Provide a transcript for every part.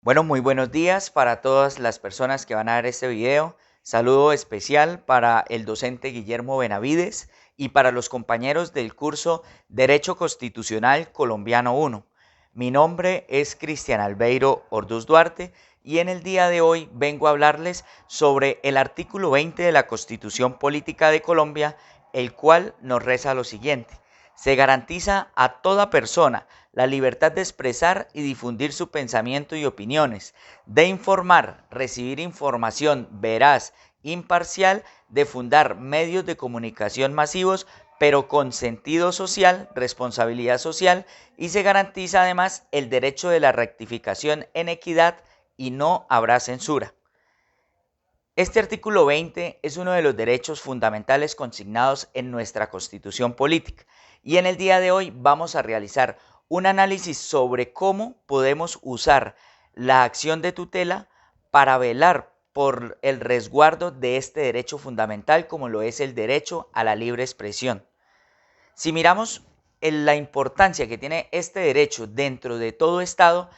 Bueno, muy buenos días para todas las personas que van a ver este video. Saludo especial para el docente Guillermo Benavides y para los compañeros del curso Derecho Constitucional Colombiano 1. Mi nombre es Cristian Albeiro Orduz Duarte y en el día de hoy vengo a hablarles sobre el artículo 20 de la Constitución Política de Colombia, el cual nos reza lo siguiente: se garantiza a toda persona la libertad de expresar y difundir su pensamiento y opiniones, de informar, recibir información veraz, imparcial, de fundar medios de comunicación masivos, pero con sentido social, responsabilidad social, y se garantiza además el derecho de la rectificación en equidad y no habrá censura. Este artículo 20 es uno de los derechos fundamentales consignados en nuestra Constitución Política y en el día de hoy vamos a realizar un análisis sobre cómo podemos usar la acción de tutela para velar por el resguardo de este derecho fundamental como lo es el derecho a la libre expresión. Si miramos la importancia que tiene este derecho dentro de todo Estado,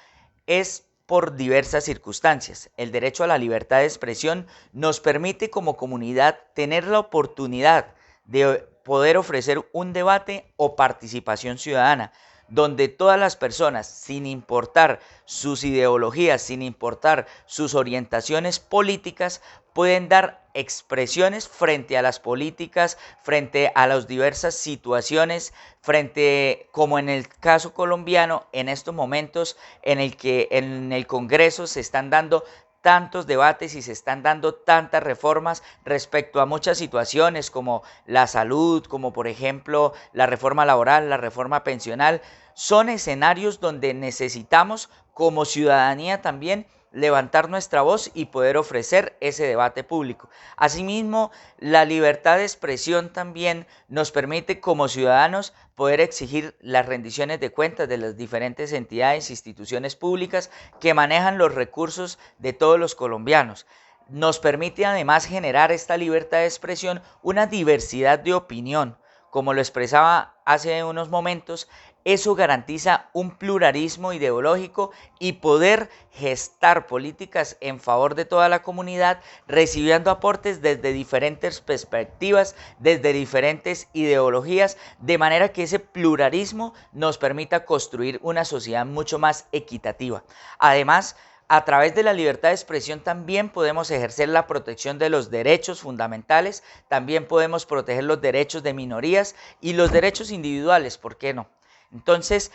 es por diversas circunstancias. El derecho a la libertad de expresión nos permite como comunidad tener la oportunidad de poder ofrecer un debate o participación ciudadana, donde todas las personas, sin importar sus ideologías, sin importar sus orientaciones políticas, pueden dar expresiones frente a las políticas, frente a las diversas situaciones, frente, como en el caso colombiano, en estos momentos en el que en el Congreso se están dando tantos debates y se están dando tantas reformas respecto a muchas situaciones como la salud, como por ejemplo la reforma laboral, la reforma pensional. Son escenarios donde necesitamos como ciudadanía también levantar nuestra voz y poder ofrecer ese debate público. Asimismo, la libertad de expresión también nos permite como ciudadanos poder exigir las rendiciones de cuentas de las diferentes entidades e instituciones públicas que manejan los recursos de todos los colombianos. Nos permite además generar esta libertad de expresión una diversidad de opinión. Como lo expresaba hace unos momentos, eso garantiza un pluralismo ideológico y poder gestar políticas en favor de toda la comunidad, recibiendo aportes desde diferentes perspectivas, desde diferentes ideologías, de manera que ese pluralismo nos permita construir una sociedad mucho más equitativa. Además, a través de la libertad de expresión también podemos ejercer la protección de los derechos fundamentales, también podemos proteger los derechos de minorías y los derechos individuales, ¿por qué no? Entonces,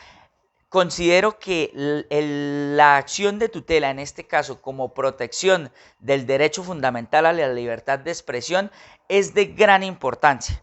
considero que la acción de tutela, en este caso como protección del derecho fundamental a la libertad de expresión, es de gran importancia.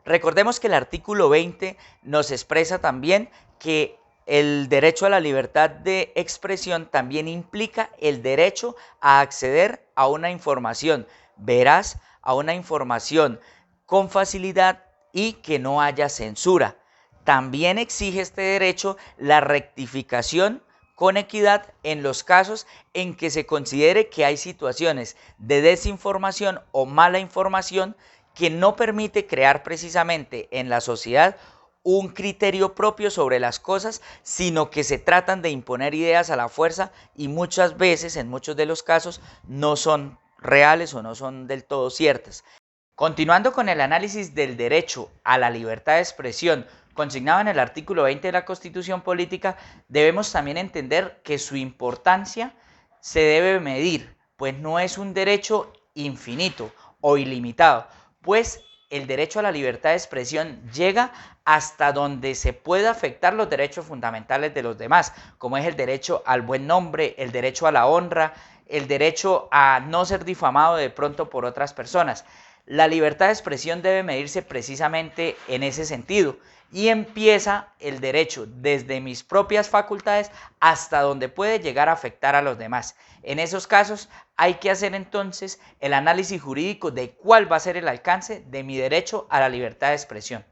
Recordemos que el artículo 20 nos expresa también que el derecho a la libertad de expresión también implica el derecho a acceder a una información veraz, a una información con facilidad y que no haya censura. También exige este derecho la rectificación con equidad en los casos en que se considere que hay situaciones de desinformación o mala información que no permite crear precisamente en la sociedad un criterio propio sobre las cosas, sino que se tratan de imponer ideas a la fuerza y muchas veces, en muchos de los casos, no son reales o no son del todo ciertas. Continuando con el análisis del derecho a la libertad de expresión consignado en el artículo 20 de la Constitución Política, debemos también entender que su importancia se debe medir, pues no es un derecho infinito o ilimitado, pues el derecho a la libertad de expresión llega hasta donde se pueda afectar los derechos fundamentales de los demás, como es el derecho al buen nombre, el derecho a la honra, el derecho a no ser difamado de pronto por otras personas. La libertad de expresión debe medirse precisamente en ese sentido y empieza el derecho desde mis propias facultades hasta donde puede llegar a afectar a los demás. En esos casos hay que hacer entonces el análisis jurídico de cuál va a ser el alcance de mi derecho a la libertad de expresión.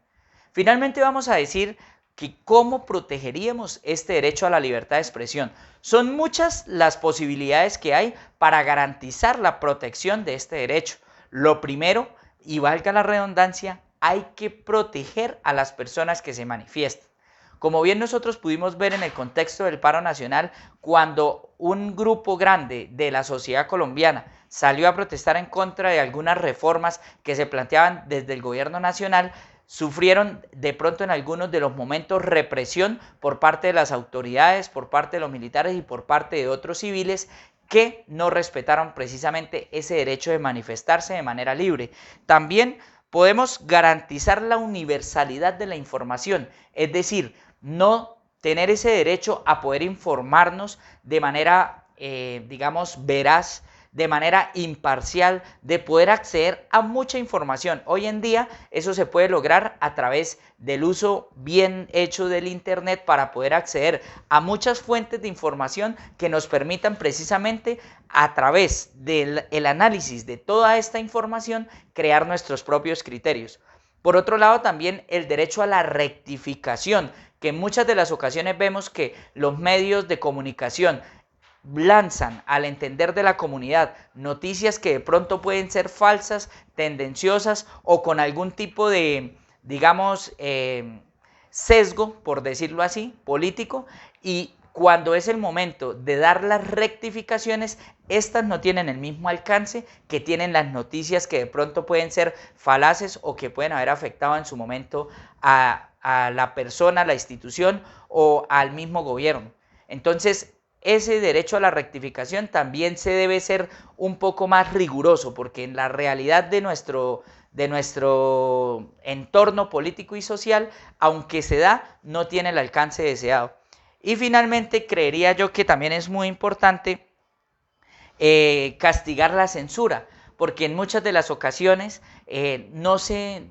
Finalmente vamos a decir que cómo protegeríamos este derecho a la libertad de expresión. Son muchas las posibilidades que hay para garantizar la protección de este derecho. Lo primero, y valga la redundancia, hay que proteger a las personas que se manifiestan. Como bien nosotros pudimos ver en el contexto del paro nacional, cuando un grupo grande de la sociedad colombiana salió a protestar en contra de algunas reformas que se planteaban desde el gobierno nacional, sufrieron de pronto en algunos de los momentos represión por parte de las autoridades, por parte de los militares y por parte de otros civiles que no respetaron precisamente ese derecho de manifestarse de manera libre. También podemos garantizar la universalidad de la información, es decir, no tener ese derecho a poder informarnos de manera, digamos, veraz, de manera imparcial, de poder acceder a mucha información. Hoy en día eso se puede lograr a través del uso bien hecho del Internet para poder acceder a muchas fuentes de información que nos permitan precisamente a través del análisis de toda esta información crear nuestros propios criterios. Por otro lado, también el derecho a la rectificación, que en muchas de las ocasiones vemos que los medios de comunicación lanzan al entender de la comunidad noticias que de pronto pueden ser falsas, tendenciosas o con algún tipo de, digamos, sesgo, por decirlo así, político, y cuando es el momento de dar las rectificaciones, estas no tienen el mismo alcance que tienen las noticias que de pronto pueden ser falaces o que pueden haber afectado en su momento a la persona, a la institución o al mismo gobierno. Entonces, ese derecho a la rectificación también se debe ser un poco más riguroso, porque en la realidad de nuestro entorno político y social, aunque se da, no tiene el alcance deseado. Y finalmente, creería yo que también es muy importante castigar la censura, porque en muchas de las ocasiones, no sé,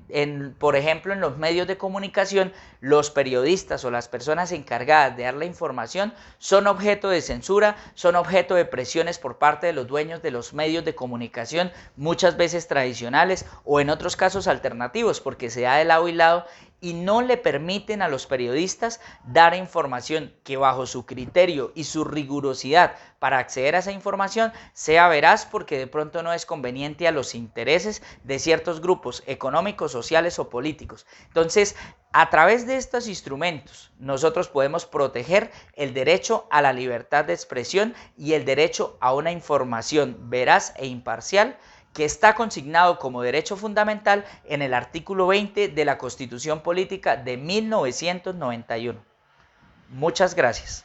por ejemplo, en los medios de comunicación, los periodistas o las personas encargadas de dar la información son objeto de censura, son objeto de presiones por parte de los dueños de los medios de comunicación, muchas veces tradicionales o en otros casos alternativos, porque se da de lado y lado y no le permiten a los periodistas dar información que bajo su criterio y su rigurosidad para acceder a esa información sea veraz, porque de pronto no es conveniente a los intereses de ciertos grupos económicos, sociales o políticos. Entonces, a través de estos instrumentos, nosotros podemos proteger el derecho a la libertad de expresión y el derecho a una información veraz e imparcial, que está consignado como derecho fundamental en el artículo 20 de la Constitución Política de 1991. Muchas gracias.